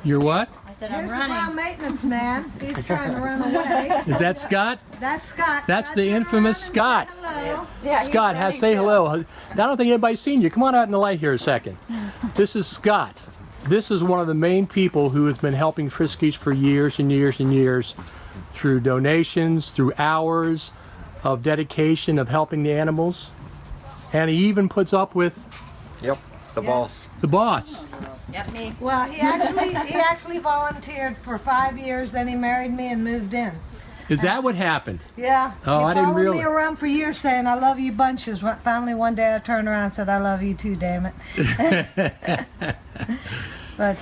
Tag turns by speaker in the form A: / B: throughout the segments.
A: You're what?
B: I said
C: Here's
B: I'm running.
C: the ground maintenance man. He's trying to run away.
A: Is that Scott?
C: That's Scott.
A: That's
C: Scott,
A: the
C: turn
A: infamous
C: around and
A: Scott.
C: say hello.
B: Yeah,
A: Scott, say hello. I don't think anybody's seen you. Come on out in the light here a second. This is Scott. This is one of the main people who has been helping Friskies for years and years and years through donations, through hours of dedication of helping the animals. And he even puts up with
D: Yep, the boss.
A: the boss.
B: Yep, me.
C: Well, he actually volunteered for 5 years. Then he married me and moved in.
A: Is that what happened?
C: Yeah.
A: Oh,
C: he
A: I didn't
C: followed
A: really-
C: me around for years saying, I love you bunches. Finally, one day I turned around and said, I love you too, damn it. But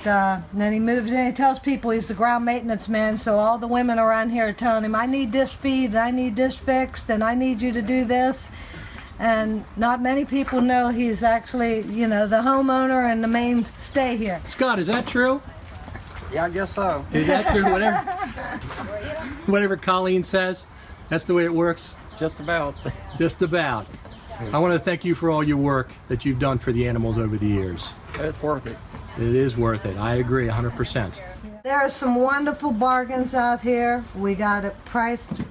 C: then he moves in. He tells people he's the ground maintenance man. So all the women around here are telling him, I need this feed, I need this fixed, and I need you to do this. And not many people know he's actually, you know, the homeowner and the mainstay here.
A: Scott, is that true?
D: Yeah, I guess so.
A: Is that true? Whatever Colleen says, that's the way it works?
D: Just about.
A: Just about. I want to thank you for all your work that you've done for the animals over the years.
D: It's worth it.
A: It is worth it. I agree 100%.
C: There are some wonderful bargains out here. We got it priced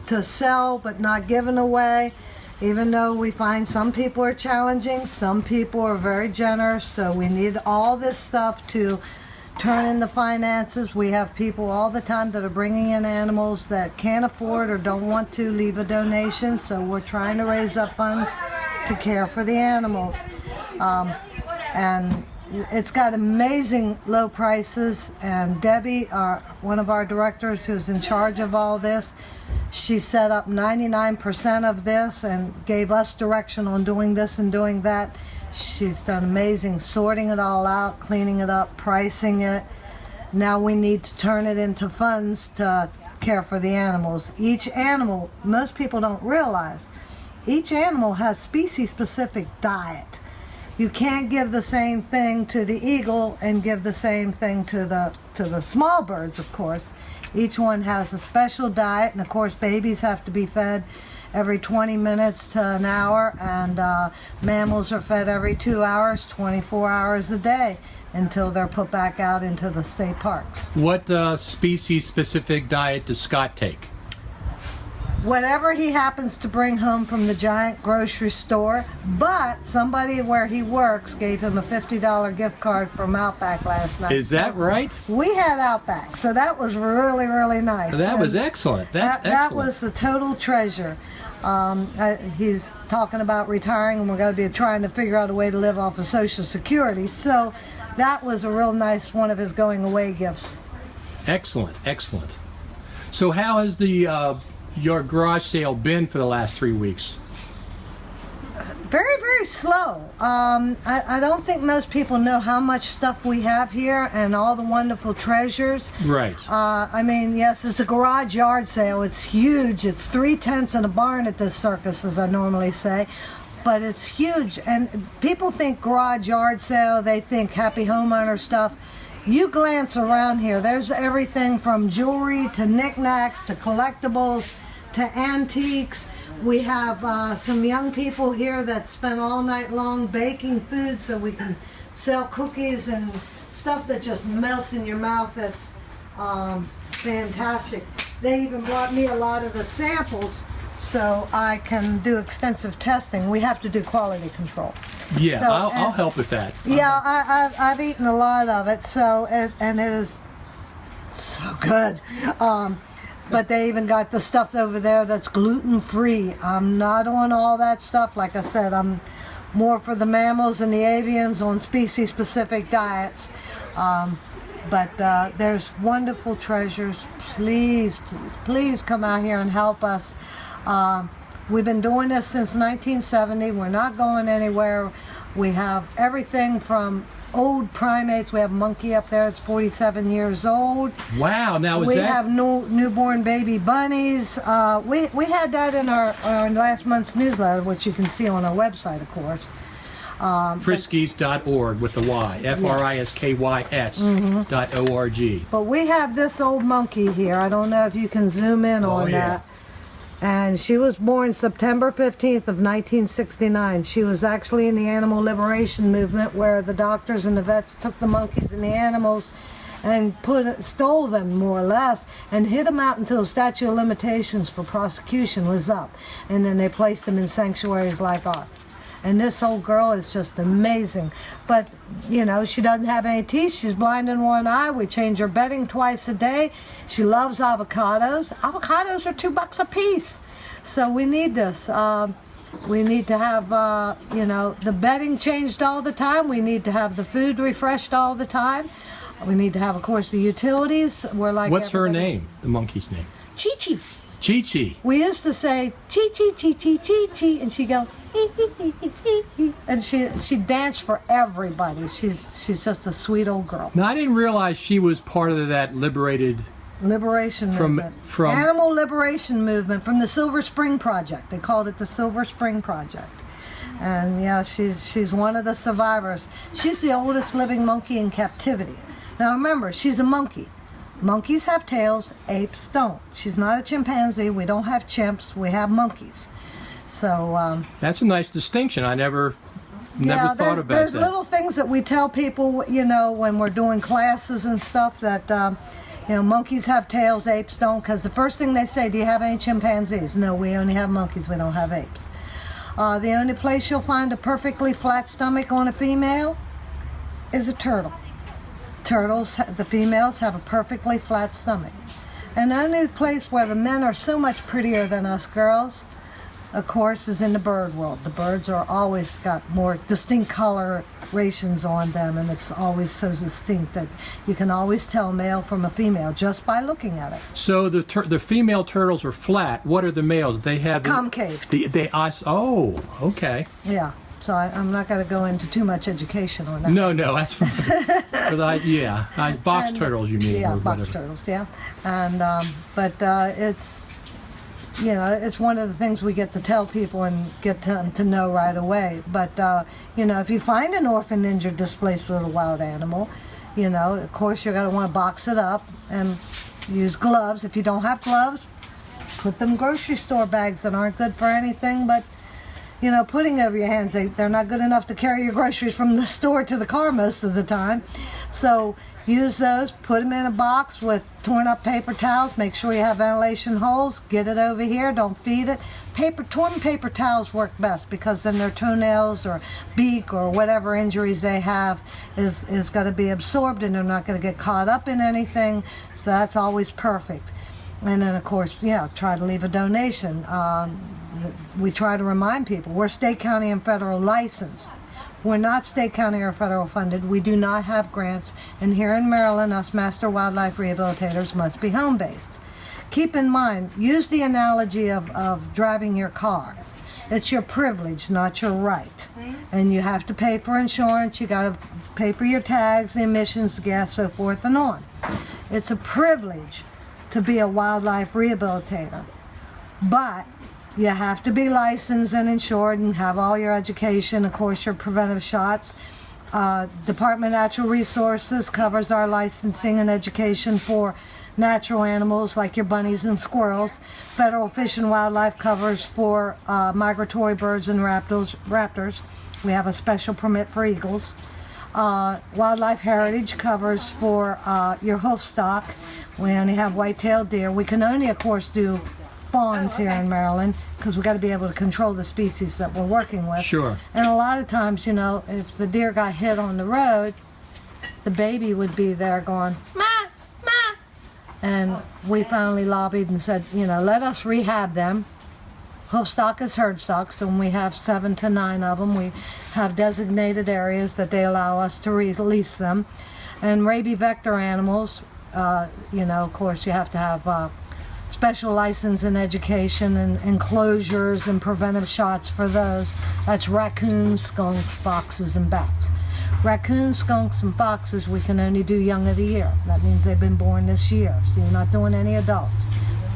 C: to sell but not given away. Even though we find some people are challenging, some people are very generous, so we need all this stuff to turn into finances. We have people all the time that are bringing in animals that can't afford or don't want to leave a donation, so we're trying to raise up funds to care for the animals. And it's got amazing low prices, and Debbie, one of our directors who's in charge of all this, she set up 99% of this and gave us direction on doing this and doing that. She's done amazing sorting it all out, cleaning it up, pricing it. Now we need to turn it into funds to care for the animals. Each animal, most people don't realize, each animal has species-specific diet. You can't give the same thing to the eagle and give the same thing to the small birds, of course. Each one has a special diet, and of course babies have to be fed every 20 minutes to an hour, and mammals are fed every 2 hours, 24 hours a day, until they're put back out into the state parks.
A: What species-specific diet does Scott take?
C: Whatever he happens to bring home from the giant grocery store, but somebody where he works gave him a $50 gift card from Outback last night.
A: Is that right?
C: We had Outback, so that was really, really nice.
A: That was excellent. That's excellent.
C: That was a total treasure. He's talking about retiring, and we're going to be trying to figure out a way to live off of Social Security. So that was a real nice one of his going away gifts.
A: Excellent, excellent. So how has the your garage sale been for the last 3 weeks?
C: Very, very slow. I don't think most people know how much stuff we have here and all the wonderful treasures.
A: Right.
C: I mean, yes, it's a garage yard sale. It's huge. It's 3 tents and a barn at this circus, as I normally say. But it's huge. And people think garage yard sale, they think happy homeowner stuff. You glance around here, there's everything from jewelry to knickknacks to collectibles to antiques. We have some young people here that spend all night long baking food so we can sell cookies and stuff that just melts in your mouth. That's fantastic. They even brought me a lot of the samples so I can do extensive testing. We have to do quality control.
A: Yeah,
C: So,
A: I'll help with that.
C: Yeah, I've eaten a lot of it, so and it is so good. But they even got the stuff over there that's gluten-free. I'm not on all that stuff. Like I said, I'm more for the mammals and the avians on species-specific diets. But there's wonderful treasures. Please, please, please come out here and help us. We've been doing this since 1970. We're not going anywhere. We have everything from old primates. We have a monkey up there that's 47 years old.
A: Wow, now is
C: We
A: that...
C: have newborn baby bunnies. We had that in our last month's newsletter, which you can see on our website, of course.
A: Friskys.org with the Y. FRISKYS.org.
C: But we have this old monkey here. I don't know if you can zoom in on
A: yeah.
C: that. And she was born September 15th of 1969. She was actually in the animal liberation movement where the doctors and the vets took the monkeys and the animals and stole them more or less and hid them out until the statute of limitations for prosecution was up, and then they placed them in sanctuaries like ours. And this old girl is just amazing. But, you know, she doesn't have any teeth. She's blind in one eye. We change her bedding twice a day. She loves avocados. Avocados are $2 a piece. So we need this. We need to have, you know, the bedding changed all the time. We need to have the food refreshed all the time. We need to have, of course, the utilities. We're like
A: What's her name, the monkey's name?
C: Chi-Chi.
A: Chi-Chi.
C: We used to say, Chi-Chi, Chi-Chi, Chi-Chi, and she'd go, and she danced for everybody. She's just a sweet old girl.
A: Now, I didn't realize she was part of that
C: Liberation movement.
A: From
C: Animal liberation movement from the Silver Spring Project. They called it the Silver Spring Project. And yeah, she's one of the survivors. She's the oldest living monkey in captivity. Now remember, she's a monkey. Monkeys have tails, apes don't. She's not a chimpanzee. We don't have chimps. We have monkeys. So
A: that's a nice distinction. I never thought about
C: there's
A: that.
C: little things that we tell people, you know, when we're doing classes and stuff that, you know, monkeys have tails, apes don't. Because the first thing they say, do you have any chimpanzees? No, we only have monkeys. We don't have apes. The only place you'll find a perfectly flat stomach on a female is a turtle. Turtles, the females, have a perfectly flat stomach. And the only place where the men are so much prettier than us girls, of course, is in the bird world. The birds are always got more distinct colorations on them, and it's always so distinct that you can always tell male from a female just by looking at it.
A: So the female turtles are flat. What are the males? They have
C: Concave.
A: Oh, okay.
C: Yeah. So I'm not going to go into too much education on that.
A: No, that's fine. Box turtles, you mean?
C: Yeah,
A: or
C: box
A: whatever.
C: turtles. Yeah, and it's, you know, it's one of the things we get to tell people and get them to know right away. But you know, if you find an orphaned, injured, displaced little wild animal, you know, of course you're going to want to box it up and use gloves. If you don't have gloves, put them in grocery store bags that aren't good for anything but, you know, putting over your hands. They're not good enough to carry your groceries from the store to the car most of the time. So use those, put them in a box with torn up paper towels. Make sure you have ventilation holes. Get it over here. Don't feed it. Torn paper towels work best because then their toenails or beak or whatever injuries they have is going to be absorbed and they're not going to get caught up in anything. So that's always perfect. And then, of course, yeah, try to leave a donation. We try to remind people we're state, county, and federal licensed. We're not state, county, or federal funded. We do not have grants. And here in Maryland, us master wildlife rehabilitators must be home-based. Keep in mind, use the analogy of driving your car. It's your privilege, not your right. And you have to pay for insurance. You got to pay for your tags, the emissions, gas, so forth and on. It's a privilege to be a wildlife rehabilitator. But you have to be licensed and insured and have all your education, of course, your preventive shots. Department of Natural Resources covers our licensing and education for natural animals like your bunnies and squirrels. Federal Fish and Wildlife covers for migratory birds and raptors. We have a special permit for eagles. Wildlife Heritage covers for your hoof stock. We only have white-tailed deer. We can only, of course, do fawns here in Maryland because we got to be able to control the species that we're working with.
A: Sure.
C: And a lot of times, you know, if the deer got hit on the road, the baby would be there going, "Ma, ma." And we finally lobbied and said, you know, let us rehab them. Hoof stock is herd stock, so when we have 7 to 9 of them, we have designated areas that they allow us to release them. And rabies vector animals, you know, of course, you have to have special license and education and enclosures and preventive shots for those. That's raccoons, skunks, foxes, and bats. Raccoons, skunks, and foxes we can only do young of the year. That means they've been born this year, so you're not doing any adults.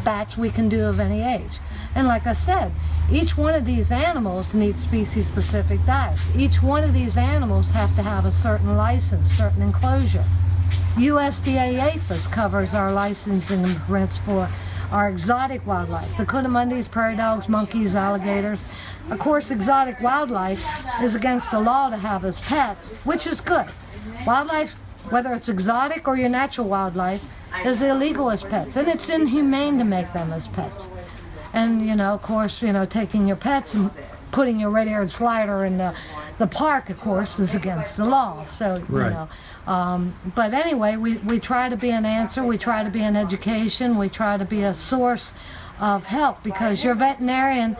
C: Bats we can do of any age. And like I said, each one of these animals needs species-specific diets. Each one of these animals have to have a certain license, certain enclosure. USDA APHIS covers our licensing and permits for our exotic wildlife, the coatimundis, prairie dogs, monkeys, alligators. Of course, exotic wildlife is against the law to have as pets, which is good. Wildlife whether it's exotic or your natural wildlife, is illegal as pets, and it's inhumane to make them as pets. And you know, of course, you know, taking your pets and putting your red-eared slider in the park, of course, is against the law. So you
A: Right.
C: know, but anyway, we try to be an answer. We try to be an education. We try to be a source of help, because your veterinarian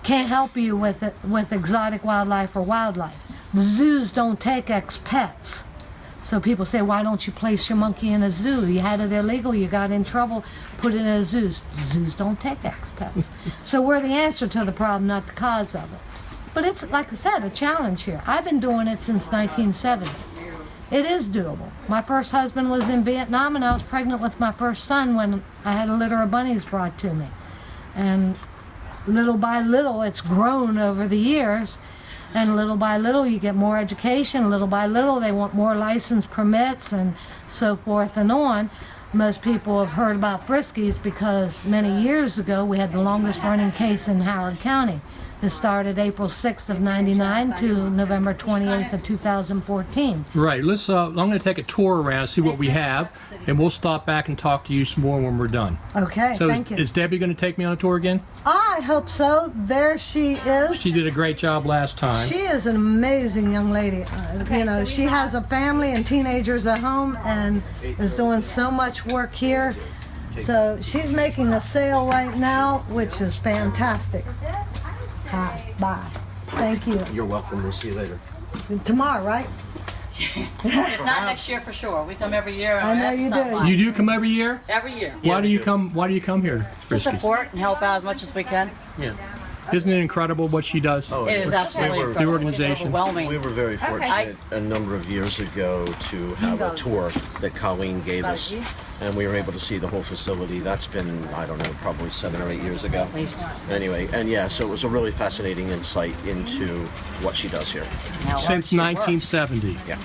C: can't help you with exotic wildlife or wildlife. The zoos don't take ex-pets. So people say, why don't you place your monkey in a zoo? You had it illegal, you got in trouble, put it in a zoo. Zoos don't take ex-pets. So we're the answer to the problem, not the cause of it. But it's, like I said, a challenge here. I've been doing it since 1970. It is doable. My first husband was in Vietnam, and I was pregnant with my first son when I had a litter of bunnies brought to me. And little by little, it's grown over the years. And little by little, you get more education. Little by little, they want more license permits and so forth and on. Most people have heard about Friskies because many years ago, we had the longest running case in Howard County. It started April 6th of '99 to November 28th of 2014.
A: Right. Let's. I'm going to take a tour around, see what we have, and we'll stop back and talk to you some more when we're done.
C: Okay,
A: So
C: thank you.
A: is Debbie going to take me on a tour again?
C: I hope so. There she is.
A: She did a great job last time.
C: She is an amazing young lady. You know, she has a family and teenagers at home and is doing so much work here. So she's making a sale right now, which is fantastic. Hi, bye. Thank you.
B: You're welcome. We'll see you later.
C: Tomorrow, right?
E: If not next year, for sure. We come every year. And
C: I know
E: that's
C: you
E: not
C: do.
E: fun.
A: You do come every year?
E: Every year.
A: Why do you come? Why do you come here?
E: To
A: Friskies?
E: support and help out as much as we can.
B: Yeah.
A: Isn't it incredible what she does?
B: Oh,
E: It is absolutely
B: we were,
E: incredible.
A: organization.
E: It's overwhelming.
B: we were very fortunate a number of years ago to have a tour that Colleen gave us, and we were able to see the whole facility. That's been, I don't know, probably 7 or 8 years ago.
E: At least.
B: Anyway, and yeah, so it was a really fascinating insight into what she does here.
E: How hard
A: Since
E: she works.
A: 1970.
B: Yeah.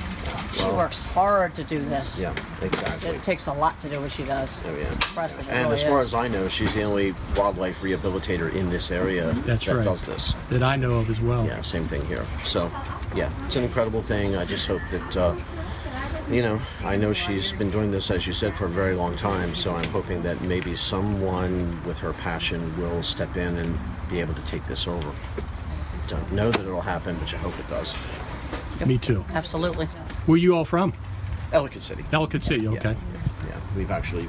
E: She works hard to do this.
B: Yeah, exactly.
E: It takes a lot to do what she does.
B: Oh, yeah.
E: It's impressive. It
B: And
E: really
B: as far
E: is.
B: as I know, she's the only wildlife rehabilitator in this area
A: That's
B: that
A: right.
B: does this.
A: That I know of as well.
B: Yeah, same thing here. So, yeah, it's an incredible thing. I just hope that, you know, I know she's been doing this, as you said, for a very long time. So I'm hoping that maybe someone with her passion will step in and be able to take this over. Don't know that it'll happen, but I hope it does.
A: Me too.
E: Absolutely.
A: Where you all from?
B: Ellicott City.
A: Ellicott City. Okay.
B: Yeah, we've actually,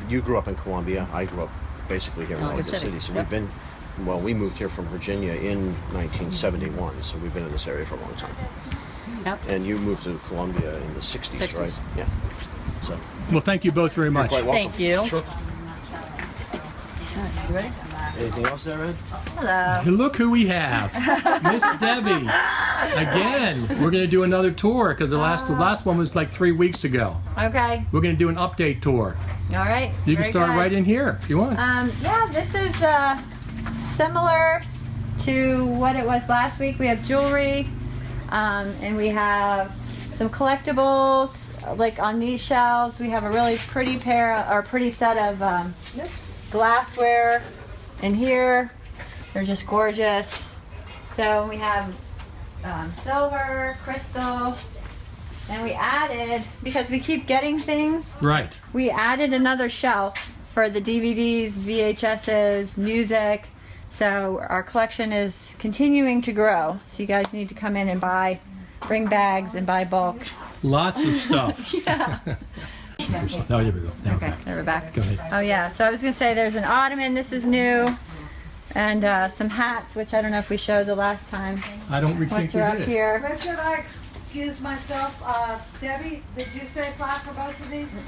B: you grew up in Columbia. I grew up basically here in
E: Ellicott
B: Ellicott
E: City.
B: City. So
E: Yep.
B: we moved here from Virginia in 1971. So we've been in this area for a long time.
E: Yep.
B: And you moved to Columbia in the 60s,
E: 60s.
B: right? Yeah. So,
A: Well, thank you both very much.
B: quite welcome.
E: Thank you.
B: Sure.
E: You ready?
B: Anything else there, Ed?
E: Hello.
A: Hey, look who we have, Miss Debbie. Again, we're going to do another tour because the last one was like 3 weeks ago.
F: Okay.
A: We're going to do an update tour.
F: All right.
A: You can
F: Very
A: start
F: good.
A: right in here if you want.
F: Yeah, this is similar to what it was last week. We have jewelry, and we have some collectibles. Like on these shelves, we have a really pretty pretty set of glassware in here. They're just gorgeous. So we have silver, crystal, and we added, because we keep getting things,
A: Right.
F: we added another shelf for the DVDs, VHSs, music. So our collection is continuing to grow. So you guys need to come in and bring bags and buy bulk.
A: Lots of stuff.
F: Yeah.
A: Oh, there we go. Now
F: Okay,
A: back.
F: there we're back.
A: Go ahead.
F: Oh yeah, so I was gonna say there's an ottoman, this is new, and some hats, which I don't know if we showed the last time.
A: I don't think
F: Once
A: we
F: you're up
A: did.
F: here.
C: Richard, I excuse myself. Debbie, did you say 5 for both of these?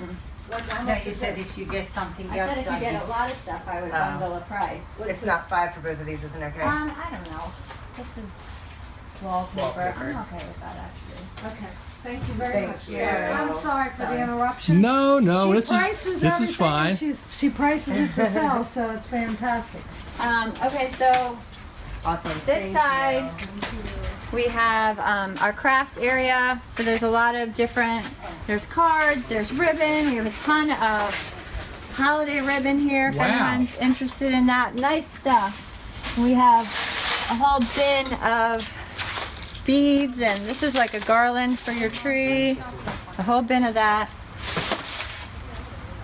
C: How
E: No,
C: much
E: you
C: is
E: said
C: it?
E: if you get something
F: I
E: else,
F: said if you get a lot of stuff, I would bundle a price.
G: It's not 5 for both of these, isn't it? Okay.
F: I don't know. This is wallpaper. I'm okay with that actually.
C: Okay. Thank you very
G: Thank
C: much.
G: you.
C: Yes, I'm sorry for the interruption.
A: No, no,
C: She
A: this
C: prices
A: is
C: everything,
A: fine.
C: and she prices it to sell, so it's fantastic.
F: Okay, so
G: Awesome.
F: this
G: Thank
F: side we have our craft area. So there's a lot of different, there's cards, there's ribbon. We have a ton of holiday ribbon here if
A: Wow.
F: anyone's interested in that. Nice stuff. We have a whole bin of beads, and this is like a garland for your tree. A whole bin of that.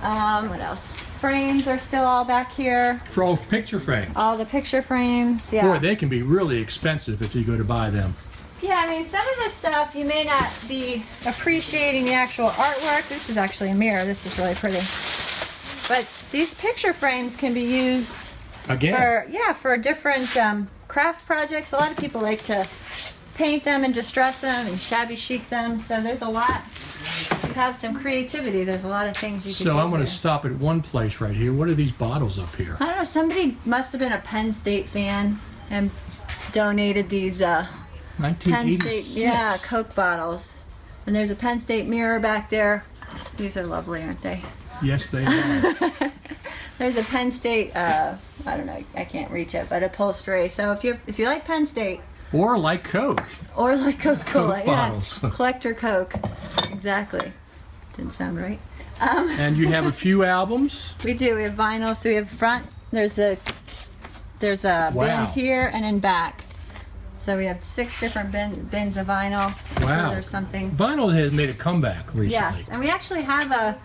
F: What else? Frames are still all back here.
A: For picture frames.
F: All the picture frames, yeah.
A: Boy, they can be really expensive if you go to buy them.
F: Yeah, I mean, some of this stuff you may not be appreciating the actual artwork. This is actually a mirror. This is really pretty. But these picture frames can be used
A: Again.
F: for different craft projects. A lot of people like to paint them and distress them and shabby chic them. So there's a lot. You have some creativity. There's a lot of things you can do.
A: So I'm going to
F: here.
A: stop at one place right here. What are these bottles up here?
F: I don't know. Somebody must have been a Penn State fan and donated these Penn
A: 1986.
F: State, Coke bottles. And there's a Penn State mirror back there. These are lovely, aren't they?
A: Yes, they are.
F: There's a Penn State, I don't know, I can't reach it, but upholstery. So if you like Penn State,
A: Or like Coke.
F: or like Coca-Cola,
A: Coke
F: yeah,
A: bottles.
F: collector Coke, exactly. Didn't sound right.
A: And you have a few albums.
F: We do. We have vinyl. So we have front. There's a
A: Wow.
F: bins here and in back. So we have 6 different bins of vinyl.
A: Wow.
F: So there's something.
A: Vinyl has made a comeback recently.
F: Yes, and we actually have a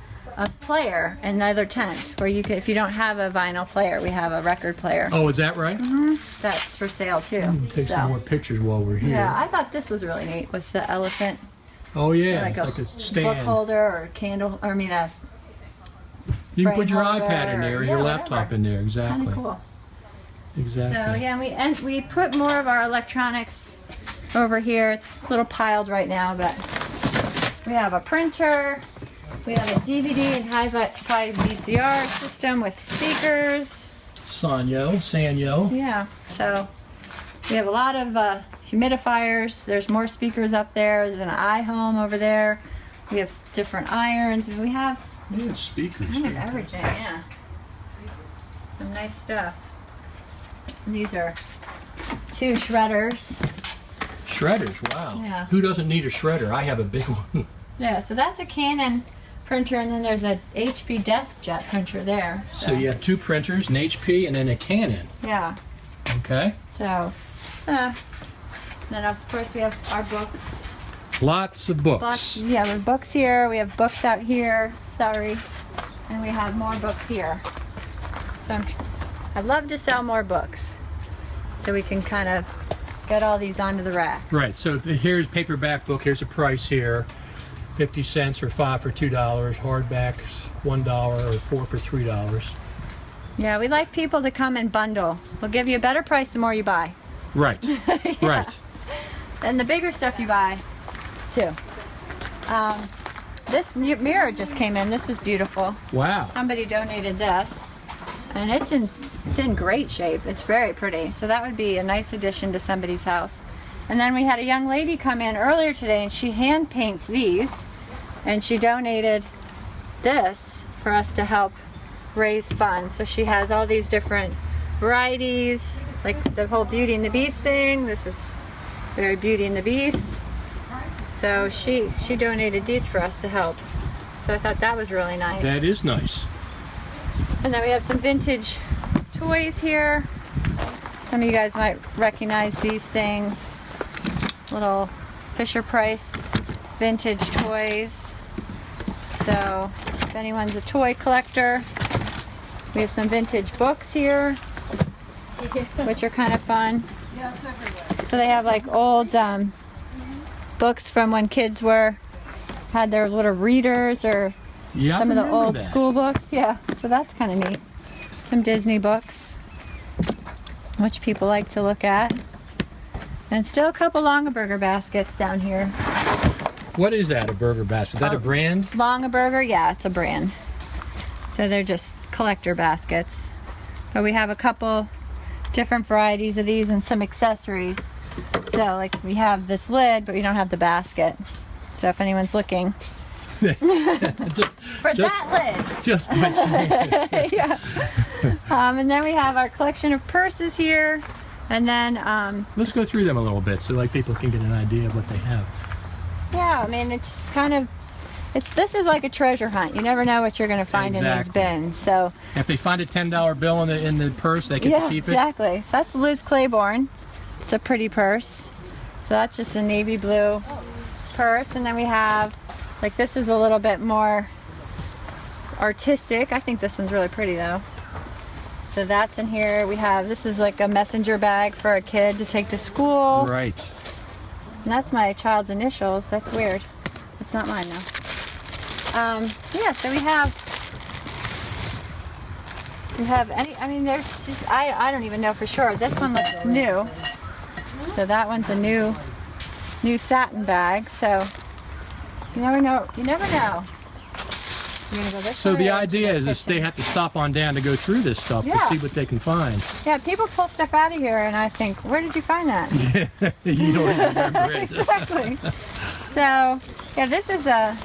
F: player in the other tent where you could, if you don't have a vinyl player, we have a record player.
A: Oh, is that right?
F: That's for sale too.
A: Take
F: So,
A: some more pictures while we're here.
F: yeah, I thought this was really neat with the elephant,
A: Oh yeah,
F: like
A: it's like a stand.
F: book holder or candle. Or, I mean, a
A: You can put
F: frame
A: your
F: holder
A: iPad in there or
F: or-
A: your
F: yeah,
A: laptop
F: whatever.
A: in there.
F: kind
A: Exactly.
F: of cool.
A: Exactly.
F: So yeah, and we put more of our electronics over here. It's a little piled right now, but we have a printer. We have a DVD and hi-fi VCR system with speakers.
A: Sanyo.
F: Yeah, so we have a lot of humidifiers. There's more speakers up there. There's an iHome over there. We have different irons. We have
A: Yeah, speakers.
F: kind of everything, yeah. Some nice stuff. And these are 2 shredders.
A: Shredders, wow.
F: Yeah.
A: Who doesn't need a shredder? I have a big one.
F: Yeah, so that's a Canon printer, and then there's a HP DeskJet printer there.
A: So you have 2 printers, an HP and then a Canon.
F: Yeah,
A: Okay.
F: so then of course we have our books.
A: Lots of books.
F: Yeah, we have books here. We have books out here. Sorry, and we have more books here. So I'd love to sell more books, so we can kind of get all these onto the rack.
A: Right. So here's paperback book. Here's a price here. 50 cents or 5 for $2. Hardbacks $1 or 4 for $3.
F: Yeah, we like people to come and bundle. We'll give you a better price the more you buy.
A: Right. Right.
F: And the bigger stuff you buy, too. This mirror just came in. This is beautiful.
A: Wow.
F: Somebody donated this, and it's in great shape. It's very pretty. So that would be a nice addition to somebody's house. And then we had a young lady come in earlier today, and she hand paints these, and she donated this for us to help raise funds. So she has all these different varieties, like the whole Beauty and the Beast thing. This is very Beauty and the Beast. So she donated these for us to help. So I thought that was really nice.
A: That is nice.
F: And then we have some vintage toys here. Some of you guys might recognize these things. Little Fisher-Price vintage toys. So if anyone's a toy collector, we have some vintage books here, which are kind of fun.
C: Yeah, it's everywhere.
F: So they have like old books from when kids had their little readers, or
A: Yeah,
F: some
A: I
F: of the
A: remember
F: old
A: that.
F: school books. Yeah, so that's kind of neat. Some Disney books, which people like to look at. And still a couple Longaberger baskets down here.
A: What is that, a burger basket? Is that a brand?
F: Longaberger, yeah, it's a brand. So they're just collector baskets. But we have a couple different varieties of these and some accessories. So like we have this lid, but we don't have the basket. So if anyone's looking
A: Just,
F: for that lid.
A: just mention it.
F: Yeah. And then we have our collection of purses here. And then,
A: Let's go through them a little bit so like people can get an idea of what they have.
F: yeah, I mean, it's kind of, this is like a treasure hunt. You never know what you're going to find in these
A: Exactly.
F: bins. So,
A: If they find a $10 bill in the purse, they get
F: yeah,
A: to keep it.
F: exactly. So that's Liz Claiborne. It's a pretty purse. So that's just a navy blue purse. And then we have, like, this is a little bit more artistic. I think this one's really pretty though. So that's in here. We have, this is like a messenger bag for a kid to take to school.
A: Right.
F: And that's my child's initials. That's weird. It's not mine though. Yeah, so we have any, I mean, there's just, I don't even know for sure. This one looks new. So that one's a new satin bag. So you never know. You never know. You're gonna go this
A: So
F: way
A: the
F: or
A: idea
F: to
A: is
F: the
A: that they
F: kitchen?
A: have to stop on down to go through this stuff
F: Yeah.
A: to see what they can find.
F: Yeah, people pull stuff out of here and I think, where did you find that?
A: You don't remember it.
F: Exactly. So, yeah, this is a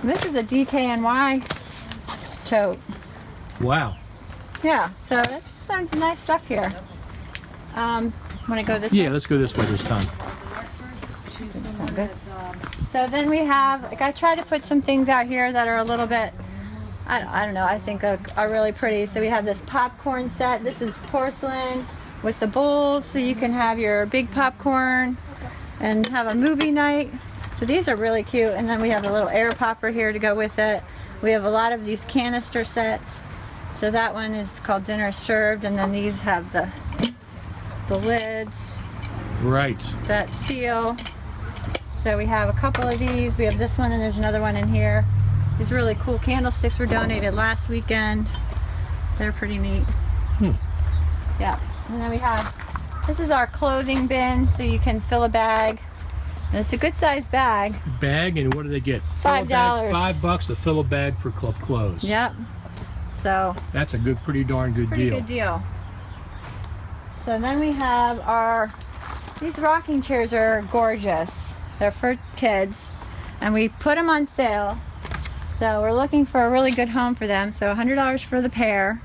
F: DKNY tote.
A: Wow.
F: Yeah, so that's some nice stuff here. Want to go this
A: Yeah,
F: way?
A: let's go this way this time.
F: Sound good. So then we have, like, I try to put some things out here that are a little bit, I don't know, I think are really pretty. So we have this popcorn set. This is porcelain with the bowls, so you can have your big popcorn and have a movie night. So these are really cute. And then we have a little air popper here to go with it. We have a lot of these canister sets. So that one is called Dinner Served, and then these have the lids
A: Right.
F: that seal. So we have a couple of these. We have this one and there's another one in here. These really cool candlesticks were donated last weekend. They're pretty neat. Yeah. And then we have, this is our clothing bin, so you can fill a bag. And it's a good sized bag.
A: Bag, and what do they get?
F: $5.
A: $5 to fill a bag for clothes.
F: Yep. So
A: That's a pretty darn good
F: pretty
A: deal.
F: good deal. So then we have these rocking chairs are gorgeous. They're for kids, and we put them on sale. So we're looking for a really good home for them. So $100 for the pair,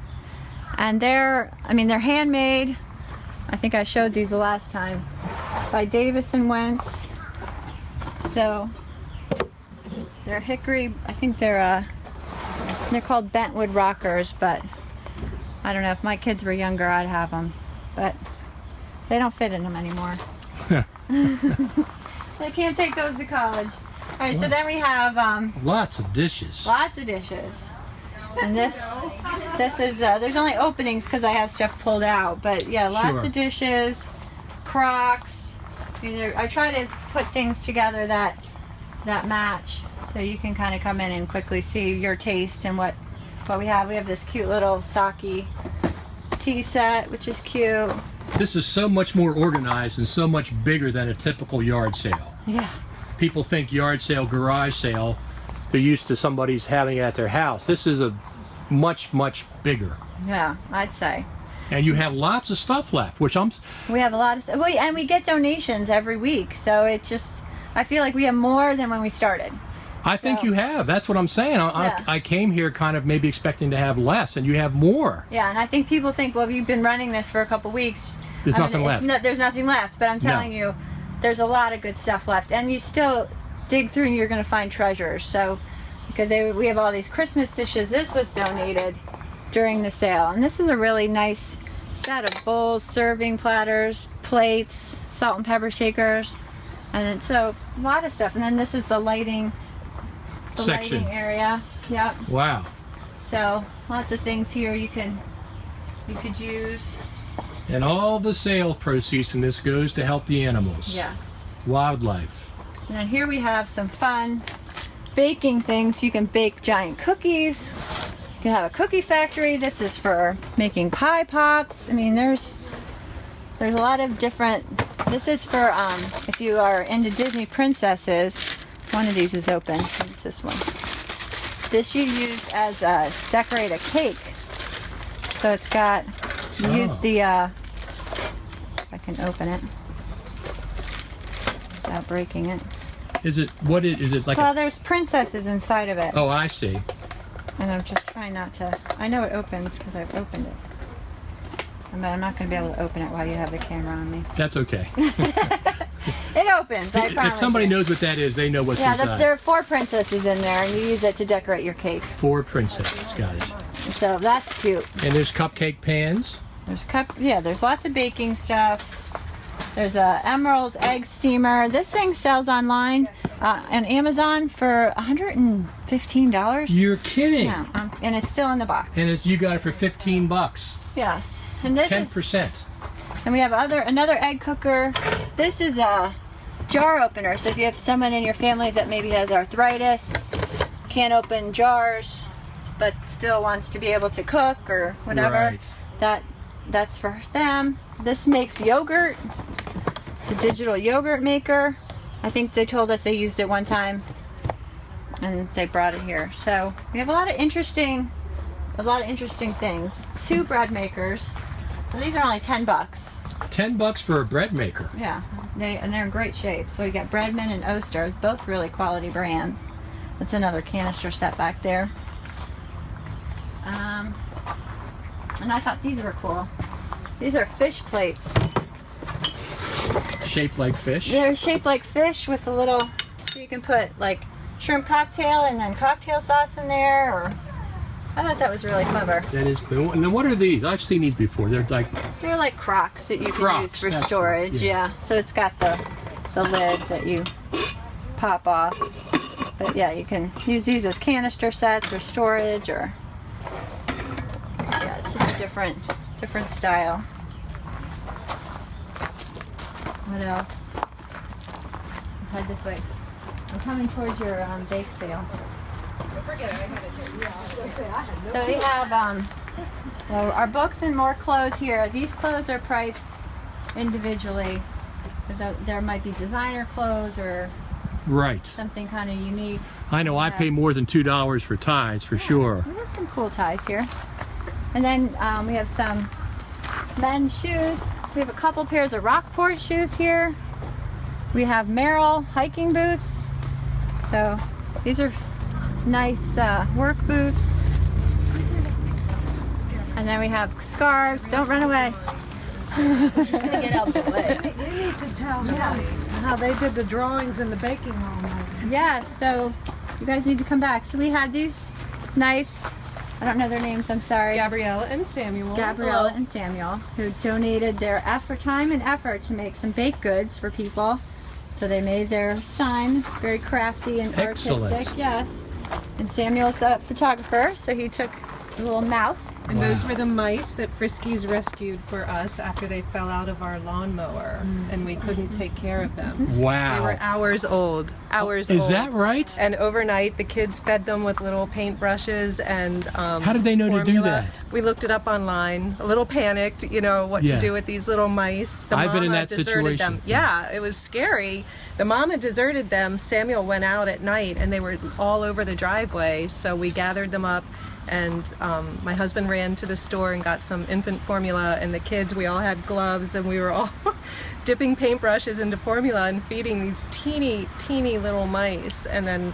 F: and they're handmade. I think I showed these the last time, by Davis and Wentz. So they're hickory. I think they're called bentwood rockers, but I don't know, if my kids were younger I'd have them, but they don't fit in them anymore. They can't take those to college. All right, so then we have
A: Lots of dishes.
F: lots of dishes, and this is there's only openings because I have stuff pulled out, but yeah, lots
A: Sure.
F: of dishes, Crocs. I try to put things together that match, so you can kind of come in and quickly see your taste and what we have. We have this cute little sake tea set, which is cute.
A: This is so much more organized and so much bigger than a typical yard sale.
F: Yeah.
A: People think yard sale, garage sale, they're used to somebody's having it at their house. This is a much, much bigger.
F: Yeah, I'd say.
A: And you have lots of stuff left, which
F: We have a lot of stuff. Well, and we get donations every week, so it just, I feel like we have more than when we started.
A: I think
F: So-
A: you have. That's what I'm saying.
F: Yeah.
A: I came here kind of maybe expecting to have less, and you have more.
F: Yeah, and I think people think, well, you've been running this for a couple weeks.
A: There's nothing left.
F: There's nothing left, but I'm telling you, there's a lot of good stuff left, and you still dig through and you're going to find treasures. So, because we have all these Christmas dishes. This was donated during the sale, and this is a really nice set of bowls, serving platters, plates, salt and pepper shakers, and then, so a lot of stuff. And then this is the lighting
A: Section.
F: area. Yep.
A: Wow.
F: So lots of things here you could use.
A: And all the sale proceeds from this goes to help the animals.
F: Yes.
A: Wildlife.
F: And then here we have some fun baking things. You can bake giant cookies. You can have a cookie factory. This is for making pie pops. I mean, there's a lot of different. This is for if you are into Disney princesses. One of these is open. It's this one. This you use as decorate a cake. So it's got, you use the, if I can open it without breaking it.
A: Is it like
F: Well, there's princesses inside of it.
A: Oh, I see.
F: And I'm just trying not to, I know it opens because I've opened it. But I'm not going to be able to open it while you have the camera on me.
A: That's okay.
F: It opens, I promise.
A: If somebody
F: you.
A: knows what that is, they know what's
F: Yeah,
A: inside.
F: there are 4 princesses in there, and you use it to decorate your cake.
A: 4 princesses. Got it.
F: So that's cute.
A: And there's cupcake pans.
F: There's there's lots of baking stuff. There's a Emerald's egg steamer. This thing sells online on Amazon for $115.
A: You're kidding.
F: Yeah, and it's still in the box.
A: And you got it for 15 bucks.
F: Yes, and this is,
A: 10%.
F: and we have another egg cooker. This is a jar opener. So if you have someone in your family that maybe has arthritis, can't open jars, but still wants to be able to cook or whatever,
A: Right.
F: that's for them. This makes yogurt. It's a digital yogurt maker. I think they told us they used it one time, and they brought it here. So we have a lot of interesting things. 2 bread makers. So these are only 10 bucks.
A: 10 bucks for a bread maker.
F: Yeah, they're in great shape. So you got Breadman and Oster, both really quality brands. That's another canister set back there. And I thought these were cool. These are fish plates.
A: Shaped like fish.
F: They're shaped like fish with a little, so you can put like shrimp cocktail and then cocktail sauce in there. Or I thought that was really clever.
A: That is cool. And then what are these? I've seen these before. They're like
F: Crocs that you can
A: Crocs,
F: use for
A: that's
F: storage.
A: it, yeah.
F: Yeah. So it's got the lid that you pop off. But yeah, you can use these as canister sets or storage, or yeah, it's just a different style. What else? Head this way. I'm coming towards your bake sale. So we have well, our books and more clothes here. These clothes are priced individually, because there might be designer clothes or
A: right.
F: something kind of unique.
A: I know. I pay more than $2 for ties for sure.
F: We have some cool ties here. And then we have some men's shoes. We have a couple pairs of Rockport shoes here. We have Merrill hiking boots. So these are nice work boots. And then we have scarves. Don't run away.
E: Just gonna get out of the way.
C: You need to tell them how they did the drawings in the baking room.
F: Yeah, so you guys need to come back. So we had these nice, I don't know their names, I'm sorry.
H: Gabriella and Samuel.
F: Gabriella and Samuel, who donated their time and effort to make some baked goods for people. So they made their sign very crafty and
A: Excellent.
F: artistic. Yes. And Samuel's a photographer, so he took a little mouse.
H: And those were the mice that Friskies rescued for us after they fell out of our lawnmower and we couldn't take care of them.
A: Wow.
H: They were hours old. Hours old.
A: Is that right?
H: And overnight, the kids fed them with little paintbrushes and
A: How did they know to do
H: formula.
A: that?
H: We looked it up online. A little panicked, what
A: Yeah.
H: to do with these little mice. The
A: I've been in
H: mama
A: that
H: deserted
A: situation.
H: them. Yeah, it was scary. The mama deserted them. Samuel went out at night, and they were all over the driveway. So we gathered them up, and my husband ran to the store and got some infant formula, and the kids, we all had gloves, and we were all dipping paintbrushes into formula and feeding these teeny little mice. And then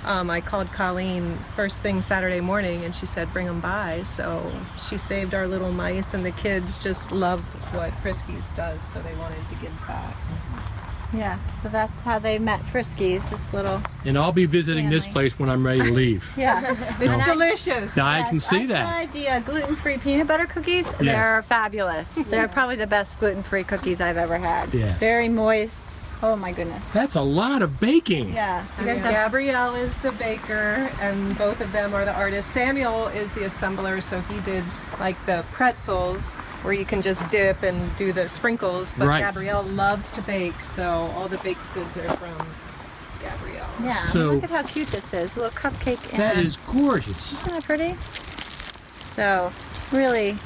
H: I called Colleen first thing Saturday morning, and she said bring them by. So she saved our little mice, and the kids just love what Friskies does, so they wanted to give back.
F: Yes, so that's how they met Friskies, this little
A: And I'll be visiting this
F: Family.
A: place when I'm ready to leave.
F: yeah.
H: It's delicious.
A: Now I
F: Yes,
A: can see that.
F: I tried the gluten-free peanut butter cookies. They're fabulous. They're probably the best gluten-free cookies I've ever had.
A: Yes.
F: Very moist. Oh my goodness.
A: That's a lot of baking.
F: Yeah. So you guys
H: And
F: have,
H: Gabrielle is the baker, and both of them are the artists. Samuel is the assembler, so he did like the pretzels where you can just dip and do the sprinkles. But
A: Right.
H: Gabrielle loves to bake, so all the baked goods are from Gabrielle.
F: yeah.
A: So-
F: Look at how cute this is. A little cupcake.
A: That
F: and-
A: is gorgeous.
F: Isn't that pretty? So really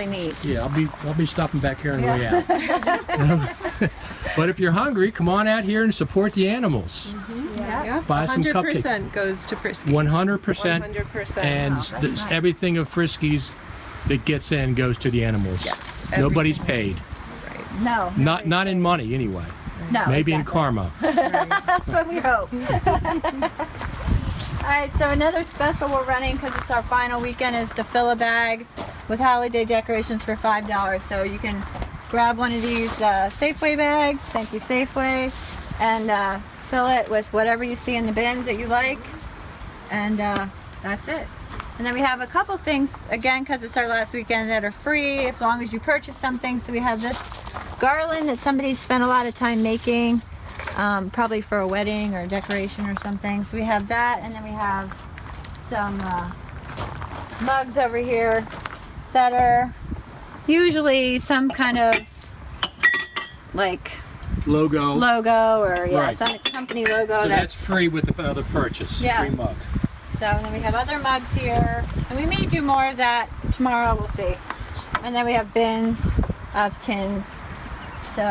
F: neat.
A: Yeah, I'll be stopping back here on the way out. But if you're hungry, come on out here and support the animals.
F: Yeah.
H: Yeah,
A: Buy some
H: 100% goes to Friskies.
A: 100%.
H: 100%.
A: And
F: Wow, that's nice.
A: everything of Friskies that gets in goes to the animals.
H: Yes,
A: Nobody's
H: everything.
A: paid.
F: No.
A: Not in money anyway.
F: No.
A: Maybe in
F: exactly.
A: karma.
F: That's what we hope. All right, so another special we're running because it's our final weekend is to fill a bag with holiday decorations for $5. So you can grab one of these Safeway bags, thank you Safeway, and fill it with whatever you see in the bins that you like, and that's it. And then we have a couple things, again, because it's our last weekend, that are free as long as you purchase something. So we have this garland that somebody spent a lot of time making, probably for a wedding or decoration or something. So we have that, and then we have some mugs over here that are usually some kind of like
A: Logo.
F: or
A: Right.
F: some company logo.
A: So that's free with the purchase.
F: Yes.
A: Free mug.
F: So, and then we have other mugs here, and we may do more of that tomorrow, we'll see. And then we have bins of tins. So,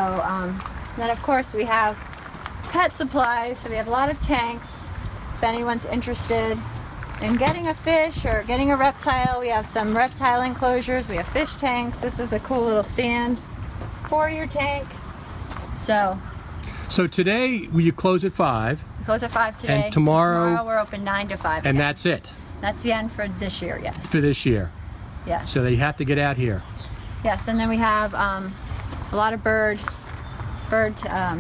F: then of course we have pet supplies, so we have a lot of tanks. If anyone's interested in getting a fish or getting a reptile, we have some reptile enclosures, we have fish tanks. This is a cool little stand for your tank. So
A: today you close at 5.
F: we close at 5 today.
A: And tomorrow
F: we're open 9 to 5
A: and
F: again.
A: that's it
F: That's the end for this year, yes.
A: for this year.
F: Yes.
A: So they have to get out here.
F: Yes, and then we have a lot of bird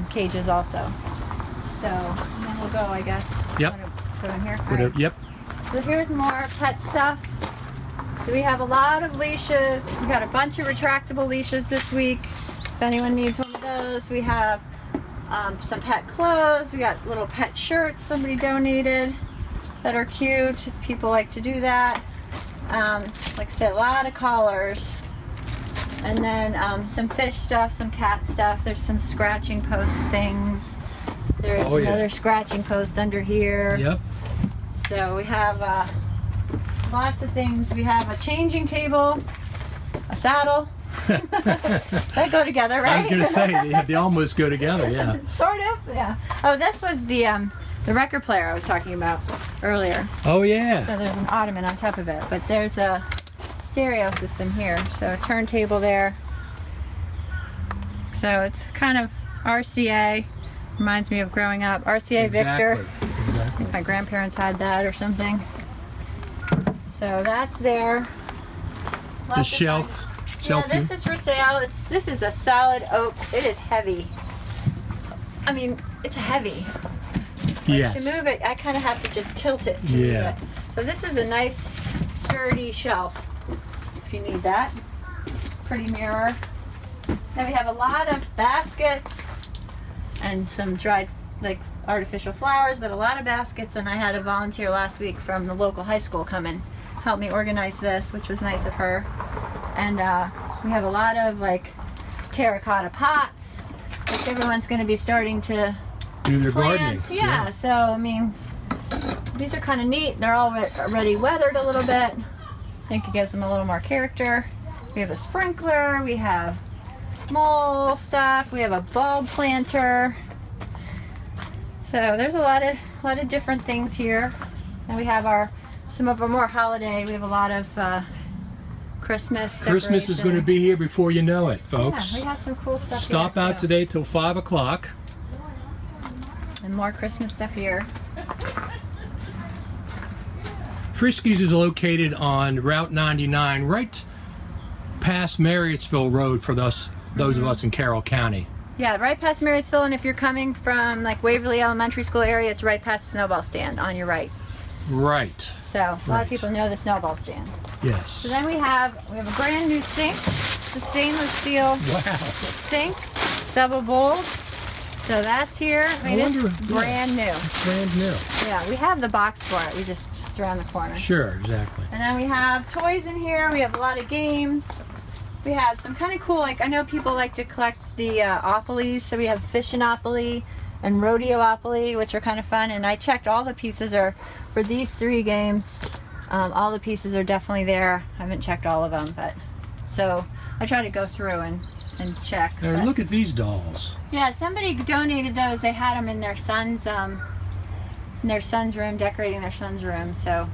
F: cages also. So, and then we'll go, I guess.
A: Yep.
F: Wanna go in here?
A: Whatever-
F: Alright.
A: Yep.
F: So here's more pet stuff. So we have a lot of leashes. We got a bunch of retractable leashes this week. If anyone needs one of those, we have some pet clothes. We got little pet shirts somebody donated that are cute if people like to do that. Like I said, a lot of collars. And then some fish stuff, some cat stuff. There's some scratching post things. There's
A: Oh, yeah.
F: another scratching post under here.
A: Yep.
F: So we have lots of things. We have a changing table, a saddle. They go together, right?
A: I was going to say they almost go together. Yeah.
F: Sort of, yeah. Oh, this was the record player I was talking about earlier.
A: Oh yeah.
F: So there's an ottoman on top of it, but there's a stereo system here. So a turntable there. So it's kind of RCA. Reminds me of growing up. RCA Victor.
A: Exactly.
F: I think my grandparents had that or something. So that's there.
A: The
F: Lots of
A: shelf.
F: fun. Yeah,
A: Shelf
F: this is for sale. This is a solid oak. It is heavy. I mean, it's heavy.
A: Yes.
F: To move it, I kind of have to just tilt it to move
A: Yeah.
F: it. So this is a nice, sturdy shelf. If you need that. Pretty mirror. Then we have a lot of baskets and some dried, like artificial flowers, but a lot of baskets. And I had a volunteer last week from the local high school come and help me organize this, which was nice of her. And we have a lot of like terracotta pots, which everyone's going to be starting to
A: Do their gardening.
F: plant. Yeah, so I mean, these are kind of neat. They're already weathered a little bit. I think it gives them a little more character. We have a sprinkler. We have mole stuff. We have a bulb planter. So there's a lot of different things here. And we have some of our more holiday. We have a lot of Christmas
A: Christmas is going to
F: decoration.
A: be here before you know it, folks.
F: Yeah, we have some cool stuff
A: Stop
F: here,
A: out
F: too.
A: today till 5 o'clock.
F: And more Christmas stuff here.
A: Friskies is located on Route 99, right past Marriottsville Road for those of us in Carroll County.
F: Yeah, right past Marriottsville, and if you're coming from like Waverly Elementary School area, it's right past the snowball stand on your right.
A: Right.
F: So a lot
A: Right.
F: of people know the snowball stand.
A: Yes.
F: So then we have a brand new sink. It's a stainless steel
A: Wow.
F: sink, double bowled. So that's here. I mean,
A: wonder-
F: it's
A: yeah.
F: brand new.
A: Brand new.
F: Yeah, we have the box for it. It's around the corner.
A: Sure, exactly.
F: And then we have toys in here. We have a lot of games. We have some kind of cool, like I know people like to collect the Opolis. So we have Fishinopoly and Rodeoopoly, which are kind of fun. And I checked all the pieces are for these 3 games. All the pieces are definitely there. I haven't checked all of them, but so I try to go through and check.
A: Now
F: But-
A: look at these dolls.
F: yeah, somebody donated those. They had them in their son's room, decorating their son's room. So,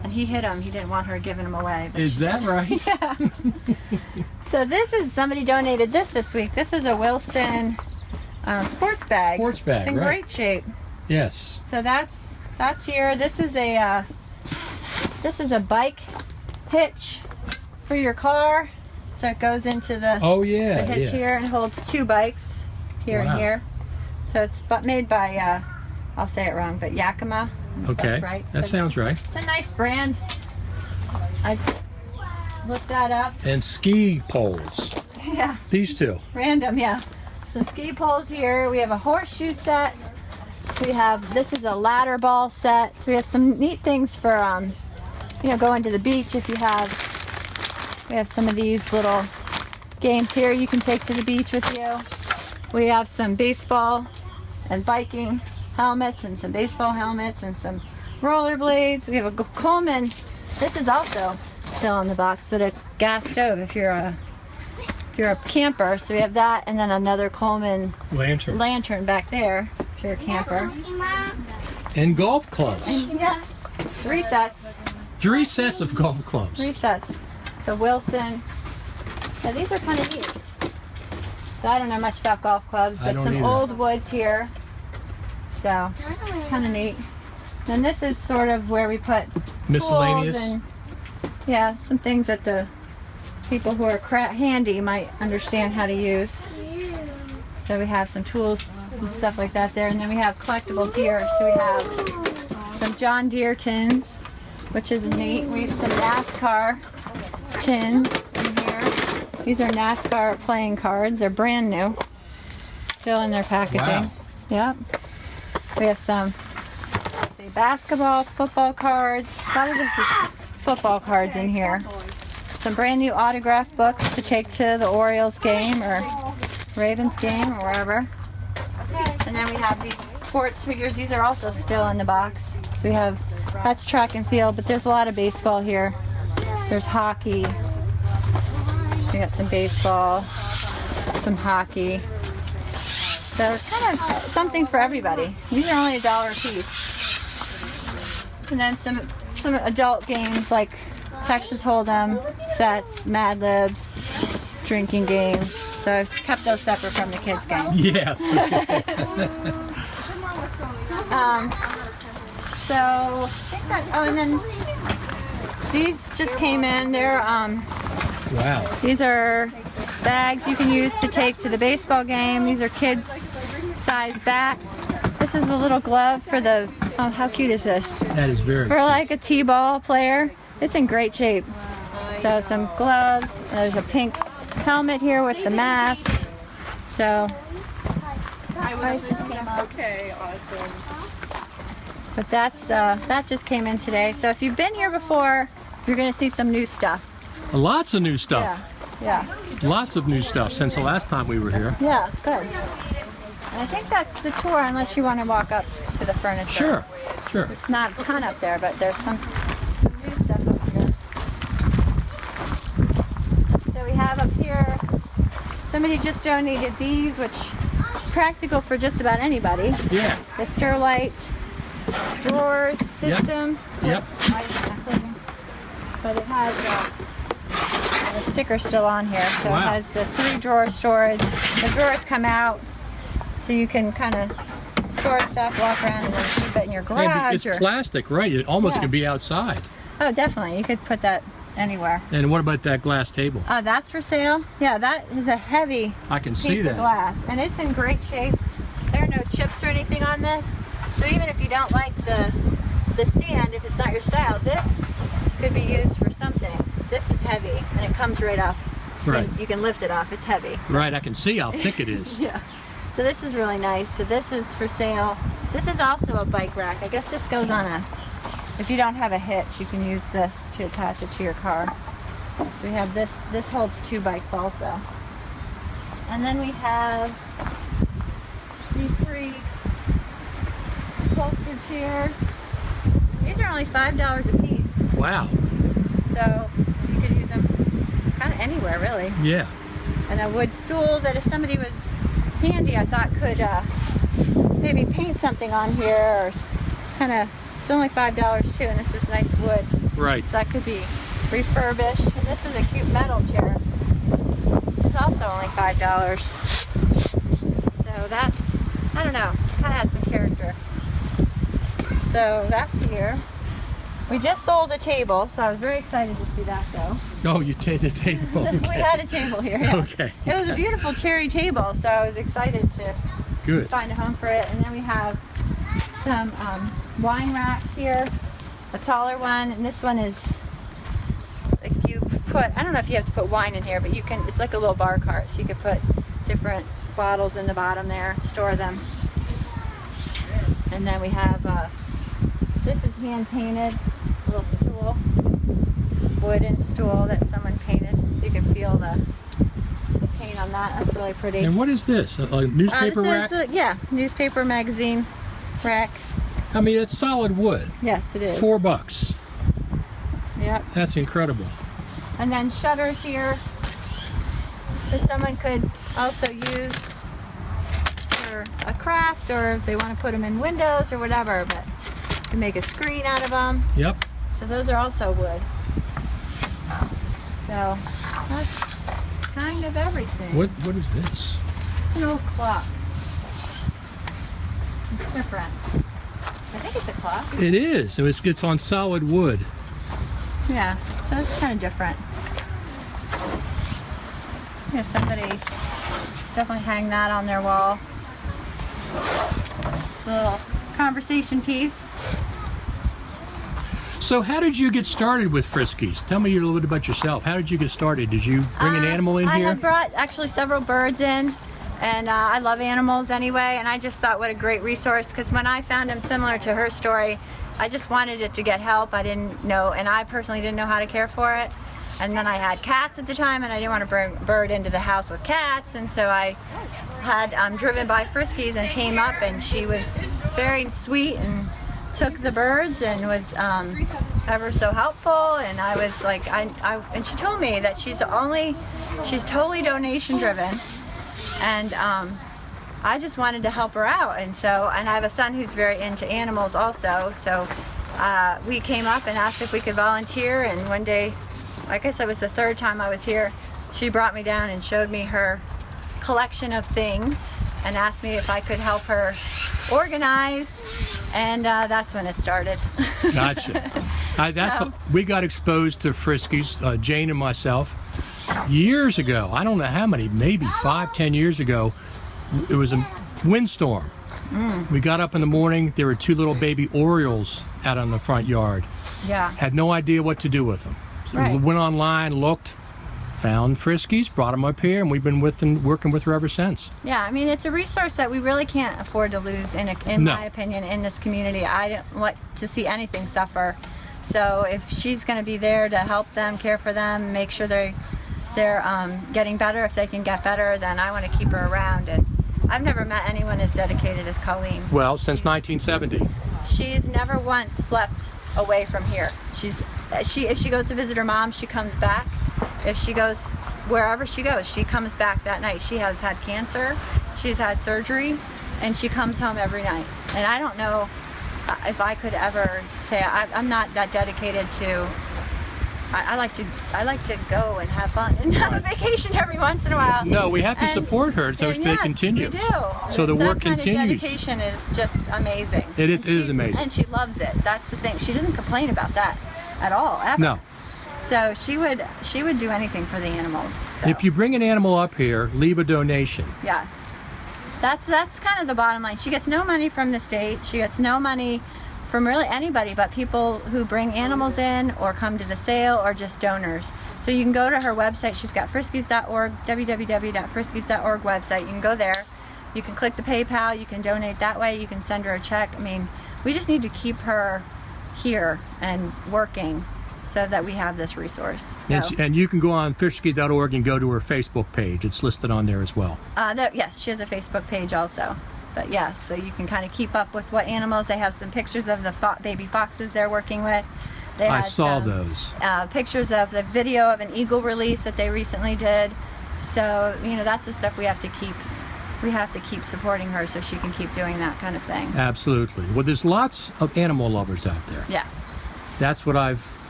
F: and he hid them. He didn't want her giving them away. But
A: Is that right?
F: so somebody donated this week. This is a Wilson sports bag.
A: Sports bag,
F: It's in
A: right.
F: great shape.
A: Yes.
F: So that's here. This is a bike hitch for your car. So it goes into the
A: Oh yeah.
F: the hitch
A: Yeah.
F: here and holds 2 bikes here
A: Wow.
F: and here. So it's made by I'll say it wrong, but Yakima. If
A: Okay.
F: That's right.
A: That
F: But
A: sounds right.
F: It's a nice brand. I looked that up.
A: And ski poles.
F: Yeah.
A: These two.
F: Random, yeah. Some ski poles here. We have a horseshoe set. We have, this is a ladder ball set. So we have some neat things for, you know, going to the beach if you have. We have some of these little games here you can take to the beach with you. We have some baseball and biking helmets and some baseball helmets and some rollerblades. We have a Coleman. This is also still in the box, but a gas stove if you're a camper. So we have that, and then another Coleman lantern back there if you're a camper.
A: And golf clubs.
F: And yes, 3 sets.
A: 3 sets of golf clubs.
F: 3 sets. So Wilson. Now these are kind of neat. So I don't know much about golf clubs,
A: I
F: but
A: don't
F: some
A: either.
F: old woods here. So it's kind of neat. Then this is sort of where we put
A: Miscellaneous.
F: tools and yeah, some things that the people who are handy might understand how to use. So we have some tools and stuff like that there, and then we have collectibles here. So we have some John Deere tins, which is neat. We have some NASCAR tins in here. These are NASCAR playing cards. They're brand new, still in their packaging.
A: Wow.
F: Yep. We have some, let's see, basketball, football cards. A lot of this is football cards in here. Some brand new autograph books to take to the Orioles game or Ravens game or wherever. And then we have these sports figures. These are also still in the box. So we have, that's track and field, but there's a lot of baseball here. There's hockey. So we got some baseball, some hockey. So it's kind of something for everybody. These are only $1 a piece. And then some adult games like Texas Hold'em, sets, Mad Libs, drinking games. So I've kept those separate from the kids' game.
A: Yes.
F: So I think that, oh, and then these just came in. They're
A: Wow.
F: these are bags you can use to take to the baseball game. These are kids' size bats. This is a little glove for the, oh, how cute is this?
A: That is very
F: For
A: cute.
F: like a t-ball player. It's in great shape. So some gloves. There's a pink helmet here with the mask. So price just came up.
H: Okay, awesome.
F: But that's that just came in today. So if you've been here before, you're gonna see some new stuff.
A: Lots of new stuff.
F: Yeah.
A: Lots of new stuff since the last time we were here.
F: Yeah, good. And I think that's the tour unless you want to walk up to the furniture.
A: Sure. Sure.
F: There's not a ton up there, but there's some new stuff up here. So we have up here, somebody just donated these, which practical for just about anybody.
A: Yeah.
F: The Sterlite drawers system.
A: Yep.
F: But it has the sticker's still on here, so
A: Wow.
F: it has the 3-drawer storage. The drawers come out, so you can kind of store stuff, walk around, and then keep it in your
A: And
F: garage.
A: it's plastic, right? It almost
F: Yeah.
A: could be outside.
F: Oh, definitely. You could put that anywhere.
A: And what about that glass table?
F: That's for sale. Yeah, that is a heavy
A: I can see
F: piece
A: that.
F: of glass, and it's in great shape. There are no chips or anything on this, so even if you don't like the stand, if it's not your style, this could be used for something. This is heavy, and it comes right off.
A: Right.
F: You can lift it off. It's heavy.
A: Right, I can see how thick it is.
F: Yeah. So this is really nice. So this is for sale. This is also a bike rack. I guess this goes on a, if you don't have a hitch, you can use this to attach it to your car. So we have this. This holds 2 bikes also. And then we have these 3 upholstered chairs. These are only $5 a piece.
A: Wow.
F: So you could use them kind of anywhere, really.
A: Yeah.
F: And a wood stool that if somebody was handy, I thought could maybe paint something on here, or it's only $5 too, and this is nice wood,
A: Right.
F: so that could be refurbished. And this is a cute metal chair, which is also only $5. So that's, I don't know, kind of has some character. So that's here. We just sold a table, so I was very excited to see that go.
A: Oh, you take the table.
F: We
A: Okay.
F: had a table here. Yeah.
A: Okay.
F: It was a beautiful cherry table, so I was excited to
A: Good.
F: find a home for it. And then we have some wine racks here, a taller one, and this one is like you put, I don't know if you have to put wine in here, but you can, it's like a little bar cart, so you could put different bottles in the bottom there, store them. And then we have, this is hand painted, little stool, wooden stool that someone painted, so you can feel the paint on that. That's really pretty.
A: And what is this? A newspaper rack?
F: Yeah, newspaper magazine rack.
A: I mean, it's solid wood.
F: Yes, it is.
A: $4.
F: Yep.
A: That's incredible.
F: And then shutters here that someone could also use for a craft, or if they want to put them in windows or whatever, but you can make a screen out of them.
A: Yep.
F: So those are also wood. So that's kind of everything.
A: What is this?
F: It's an old clock. It's different. I think it's a clock.
A: It is. So it's on solid wood.
F: Yeah, so it's kind of different. Yeah, somebody definitely hang that on their wall. It's a little conversation piece.
A: So how did you get started with Friskies? Tell me a little bit about yourself. How did you get started? Did you bring an animal in
F: I
A: here?
F: had brought actually several birds in, and I love animals anyway, and I just thought what a great resource, because when I found him similar to her story, I just wanted it to get help. I didn't know, and I personally didn't know how to care for it. And then I had cats at the time, and I didn't want to bring a bird into the house with cats, and so I had driven by Friskies and came up, and she was very sweet and took the birds and was ever so helpful. And I was like, and she told me that she's totally donation driven, and I just wanted to help her out. And so, and I have a son who's very into animals also, so we came up and asked if we could volunteer. And one day, I guess it was the third time I was here, she brought me down and showed me her collection of things and asked me if I could help her organize, and that's when it started.
A: Gotcha. We got exposed to Friskies, Jane and myself, years ago. I don't know how many, maybe 5-10 years ago. It was a windstorm. We got up in the morning, there were 2 little baby Orioles out on the front yard.
F: Yeah.
A: Had no idea what to do with them. So
F: Right.
A: we went online, looked, found Friskies, brought them up here, and we've been working with her ever since.
F: Yeah, I mean, it's a resource that we really can't afford to lose, in
A: No.
F: my opinion, in this community. I don't like to see anything suffer. So if she's going to be there to help them, care for them, make sure they're getting better, if they can get better, then I want to keep her around. And I've never met anyone as dedicated as Colleen.
A: Well, since 1970.
F: She's never once slept away from here. If she goes to visit her mom, she comes back. If she goes wherever she goes, she comes back that night. She has had cancer, she's had surgery, and she comes home every night. And I don't know if I could ever say I'm not that dedicated to. I like to go and have fun and have a vacation every once in a while.
A: No, we have to support her so
F: and
A: they
F: yes,
A: continue.
F: We do.
A: So the
F: that
A: work
F: kind
A: continues.
F: Of dedication is just amazing.
A: It is amazing.
F: And she loves it. That's the thing. She doesn't complain about that at all, ever.
A: No.
F: So she would do anything for the animals. So.
A: If you bring an animal up here, leave a donation.
F: Yes. That's kind of the bottom line. She gets no money from the state. She gets no money from really anybody but people who bring animals in or come to the sale or just donors. So you can go to her website. She's got friskys.org, www.friskys.org website. You can go there. You can click the PayPal. You can donate that way. You can send her a check. I mean, we just need to keep her here and working so that we have this resource. So,
A: And you can go on friskys.org and go to her Facebook page. It's listed on there as well.
F: yes, she has a Facebook page also. But yes, so you can kind of keep up with what animals. They have some pictures of the baby foxes they're working with. They
A: I
F: had
A: saw
F: some,
A: those.
F: Pictures of the video of an eagle release that they recently did. So, that's the stuff we have to keep. We have to keep supporting her so she can keep doing that kind of thing.
A: Absolutely. Well, there's lots of animal lovers out there.
F: Yes.
A: That's what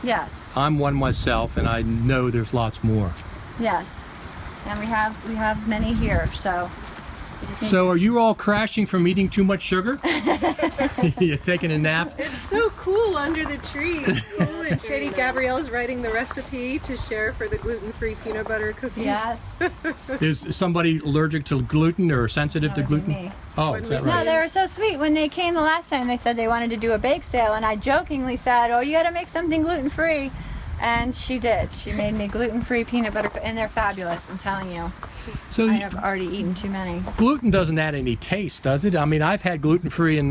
F: Yes.
A: I'm one myself, and I know there's lots more.
F: Yes. And we have many here, so.
A: So are you all crashing from eating too much sugar? You're taking a nap?
H: It's so cool under the tree. It's cool. And Shady Gabrielle's writing the recipe to share for the gluten-free peanut butter cookies.
F: Yes.
A: Is somebody allergic to gluten or sensitive to
F: That would be
A: gluten?
F: me.
A: Oh, is that
F: No,
A: right?
F: they were so sweet. When they came the last time, they said they wanted to do a bake sale, and I jokingly said, "Oh, you got to make something gluten-free." And she did. She made me gluten-free peanut butter, and they're fabulous. I'm telling you.
A: So
F: I have already eaten too many.
A: gluten doesn't add any taste, does it? I mean, I've had gluten-free and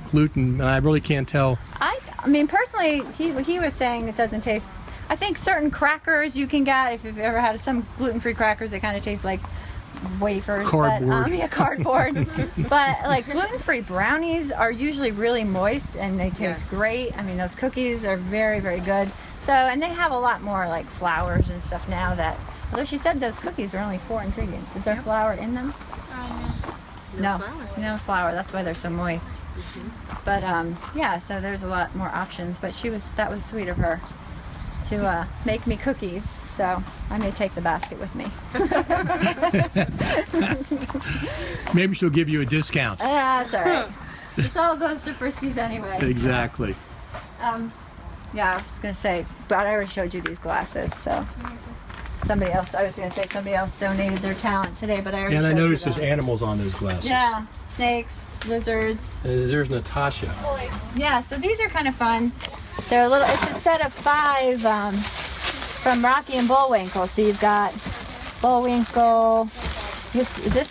A: gluten, and I really can't tell.
F: I mean, personally, he was saying it doesn't taste. I think certain crackers you can get, if you've ever had some gluten-free crackers, they kind of taste like wafers.
A: Cardboard.
F: But, yeah, cardboard. But like gluten-free brownies are usually really moist and they taste great. I mean, those cookies are very, very good. So, and they have a lot more like flours and stuff now that, although she said those cookies are only 4 ingredients. Is there flour in them? No flour. That's why they're so moist. But yeah, so there's a lot more options. But that was sweet of her to make me cookies. So I may take the basket with me.
A: Maybe she'll give you a discount.
F: That's all right. This all goes to Friskies anyway.
A: Exactly.
F: Yeah, I was just gonna say, but I already showed you these glasses. So I was gonna say somebody else donated their talent today, but I already
A: And
F: showed
A: I noticed
F: you
A: there's
F: them.
A: animals on those glasses.
F: Yeah, snakes, lizards.
A: And there's Natasha.
F: Yeah, so these are kind of fun. They're it's a set of 5 from Rocky and Bullwinkle. So you've got Bullwinkle.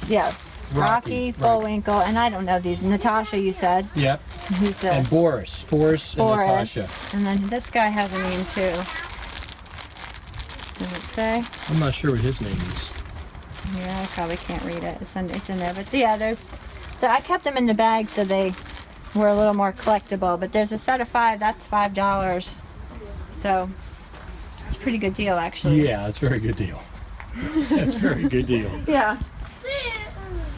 F: Yeah. Rocky,
A: right.
F: Bullwinkle, and I don't know these. Natasha, you said.
A: Yep.
F: Who's this?
A: And Boris and Natasha.
F: And then this guy has a name too. Does it say?
A: I'm not sure what his name is.
F: Yeah, I probably can't read it. It's in there, but yeah, I kept them in the bag so they were a little more collectible. But there's a set of 5. That's $5. So it's a pretty good deal, actually.
A: Yeah, it's a very good deal. That's a very good deal.
F: Yeah.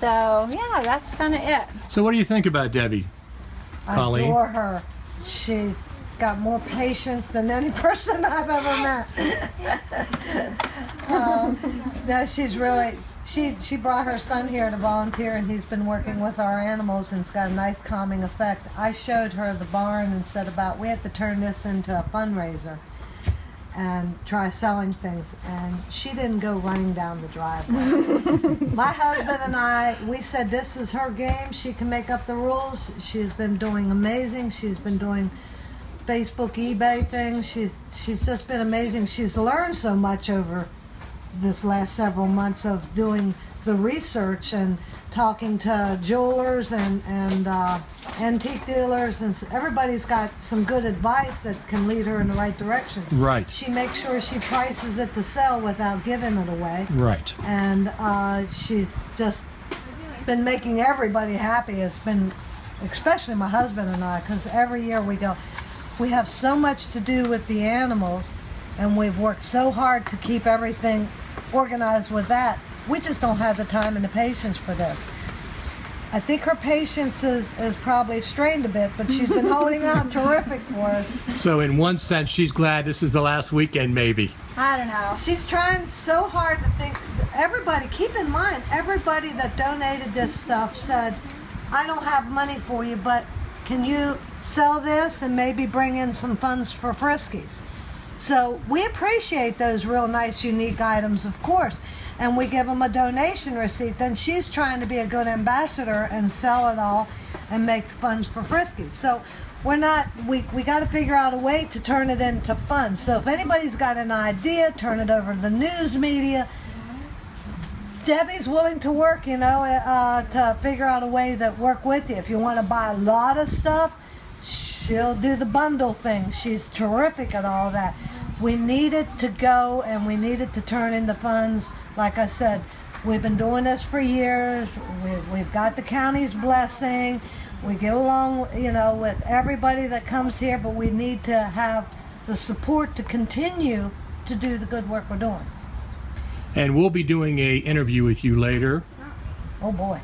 F: So yeah, that's kind of it.
A: So what do you think about Debbie?
C: I
A: Colleen?
C: adore her. She's got more patience than any person I've ever met. No, she's really. She brought her son here to volunteer, and he's been working with our animals, and it's got a nice calming effect. I showed her the barn and said we had to turn this into a fundraiser and try selling things, and she didn't go running down the driveway. My husband and I, we said this is her game. She can make up the rules. She's been doing amazing. She's been doing Facebook, eBay things. She's just been amazing. She's learned so much over this last several months of doing the research and talking to jewelers and antique dealers, and everybody's got some good advice that can lead her in the right direction.
A: Right.
C: She makes sure she prices it to sell without giving it away.
A: Right.
C: And she's just been making everybody happy. It's been, especially my husband and I, because every year we have so much to do with the animals, and we've worked so hard to keep everything organized with that. We just don't have the time and the patience for this. I think her patience is probably strained a bit, but she's been holding out terrific for us.
A: So in one sense, she's glad this is the last weekend, maybe.
F: I don't know.
C: She's trying so hard to think. Everybody, keep in mind, everybody that donated this stuff said, I don't have money for you, but can you sell this and maybe bring in some funds for Friskies? So we appreciate those real nice, unique items, of course, and we give them a donation receipt. Then she's trying to be a good ambassador and sell it all and make funds for Friskies. So we got to figure out a way to turn it into funds. So if anybody's got an idea, turn it over to the news media. Debbie's willing to work, to figure out a way that work with you. If you want to buy a lot of stuff, she'll do the bundle thing. She's terrific at all that. We need it to go, and we need it to turn into funds. Like I said, we've been doing this for years. We've got the county's blessing. We get along, with everybody that comes here, but we need to have the support to continue to do the good work we're doing.
A: And we'll be doing a interview with you later.
C: Oh boy.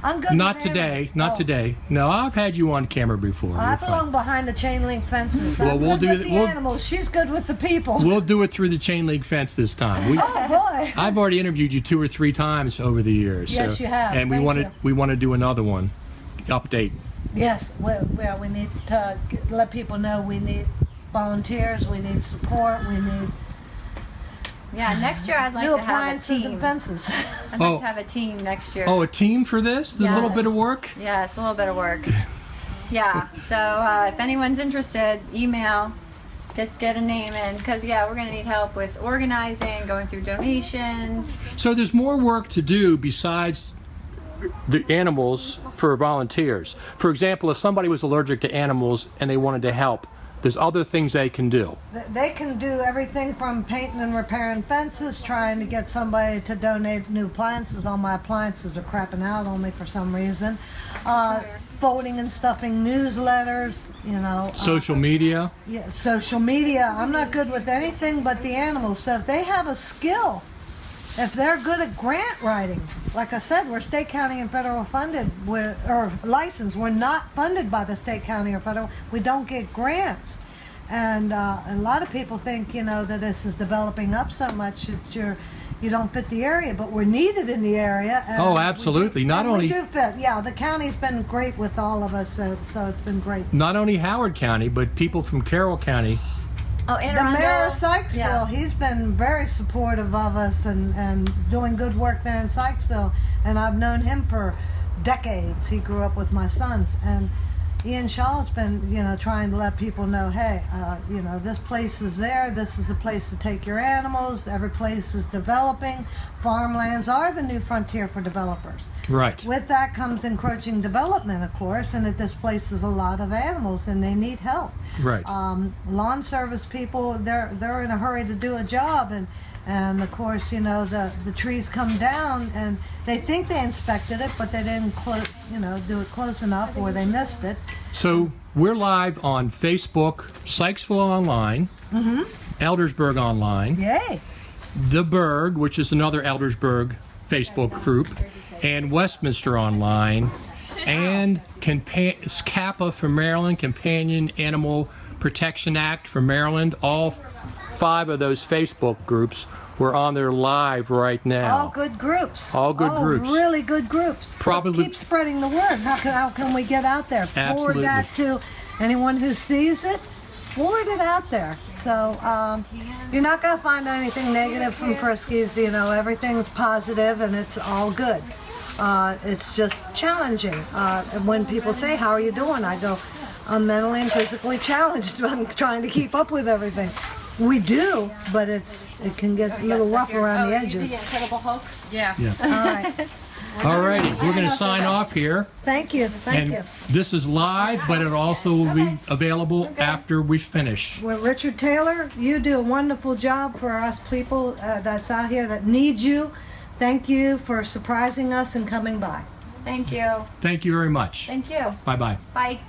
C: I'm good.
A: Not
C: with
A: today.
C: animals.
A: Not
C: Oh.
A: today. No, I've had you on camera before.
C: I
A: You're fine.
C: belong behind the chain link fences.
A: Well,
C: I'm
A: we'll
C: good
A: do
C: with
A: the-
C: the
A: we'll-
C: animals. She's good with the people.
A: We'll do it through the chain link fence this time.
C: Oh boy.
A: I've already interviewed you 2 or 3 times over the years.
C: Yes, you have.
A: And we
C: Thank
A: want
C: you.
A: to do another one. Update.
C: Yes, we need to let people know we need volunteers, we need support, we need
F: Yeah, next year I'd like
C: new
F: to have a
C: appliances
F: team.
C: and fences.
F: I'd
A: Oh.
F: like to have a team next year.
A: Oh, a team for this? The little
F: Yes.
A: bit of work?
F: Yeah, it's a little bit of work. Yeah, so if anyone's interested, email get a name in, because yeah, we're gonna need help with organizing, going through donations.
A: So there's more work to do besides the animals for volunteers. For example, if somebody was allergic to animals and they wanted to help, there's other things they can do.
C: They can do everything from painting and repairing fences, trying to get somebody to donate new appliances. All my appliances are crapping out on me for some reason. Folding and stuffing newsletters, you know.
A: Social media.
C: Yeah, social media. I'm not good with anything but the animals. So if they have a skill, if they're good at grant writing, like I said, we're state, county, and federal funded, or licensed. We're not funded by the state, county, or federal. We don't get grants. And a lot of people think, you know, that this is developing up so much, you don't fit the area, but we're needed in the area. And
A: Oh, absolutely.
C: we do fit. Yeah, the county's been great with all of us, so it's been great.
A: Not only Howard County, but people from Carroll County.
F: Oh,
C: The mayor of Sykesville,
F: Yeah.
C: he's been very supportive of us and doing good work there in Sykesville. And I've known him for decades. He grew up with my sons. And Ian Shaw's been, you know, trying to let people know, hey, you know, this place is there. This is a place to take your animals. Every place is developing. Farmlands are the new frontier for developers.
A: Right.
C: With that comes encroaching development, of course, and it displaces a lot of animals, and they need help.
A: Right.
C: Lawn service people, they're in a hurry to do a job, and of course, you know, the trees come down, and they think they inspected it, but they didn't, do it close enough, or they missed it.
A: So we're live on Facebook, Sykesville Online, Eldersburg Online,
C: Yay!
A: The Burg, which is another Eldersburg Facebook group, and Westminster Online, and CAPA for Maryland, Companion Animal Protection Act for Maryland. All 5 of those Facebook groups were on there live right now.
C: All good groups.
A: All good groups.
C: Really good groups.
A: Probably-
C: Keep spreading the word. How can we get out there? Forward
A: Absolutely.
C: that to anyone who sees it. Forward it out there. So you're not going to find anything negative from Friskies. You know, everything's positive and it's all good. It's just challenging. When people say, how are you doing? I go, I'm mentally and physically challenged. I'm trying to keep up with everything. We do, but it can get a little rough around the edges.
E: Incredible Hulk?
H: Yeah.
C: All right.
A: All righty, we're going to sign off here.
C: Thank you. Thank
A: And
C: you.
A: this is live, but it also will be available after we finish.
C: Well, Richard Taylor, you do a wonderful job for us people that's out here that need you. Thank you for surprising us and coming by.
F: Thank you.
A: Thank you very much.
F: Thank you.
A: Bye-bye.
F: Bye.